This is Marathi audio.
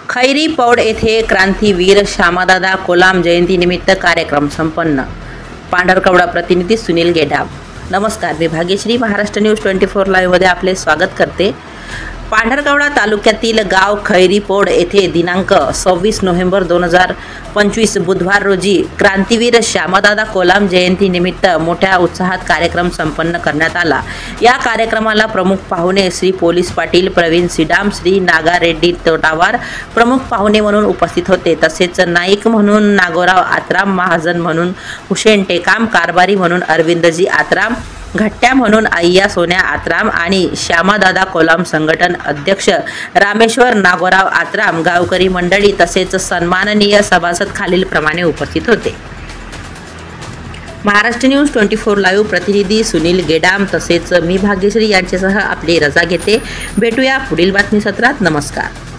खैरी पौड येथे क्रांतीवीर श्यामादादा कोलाम जयंतीनिमित्त कार्यक्रम संपन्न। पांढरकवडा प्रतिनिधी सुनील गेडाम। नमस्कार, मी भाग्यश्री महाराष्ट्र न्यूज 24 लाईव्ह मध्ये आपले स्वागत करते। पांढरकवडा तालुक्यातील गाव खैरी पौड येथे दिनांक 26 नोव्हेंबर 2025 बुधवार रोजी क्रांतीवीर श्यामादादा कोलाम जयंतीनिमित्त मोठ्या उत्साहात कार्यक्रम संपन्न करण्यात आला। या कार्यक्रमाला प्रमुख पाहुणे श्री पोलीस पाटील प्रवीण सिडाम, श्री नागा रेड्डी तोटावार प्रमुख पाहुणे म्हणून उपस्थित होते। तसेच नाईक म्हणून नागोराव आत्राम, महाजन म्हणून हुसेन टेकाम, कारभारी म्हणून अरविंदजी आत्राम, घट्ट्या म्हणून अय्या सोन्या आत्राम आणि श्यामादादा कोलाम संघटन अध्यक्ष रामेश्वर नागोराव आत्राम, गावकरी मंडळी तसेच सन्माननीय सभासद खालील प्रमाणे उपस्थित होते। महाराष्ट्र न्यूज 24 लाईव्ह प्रतिनिधी सुनील गेडाम तसेच मी भाग्यश्री यांच्यासह आपली रजा घेते। भेटूया पुढील बातमी सत्रात। नमस्कार।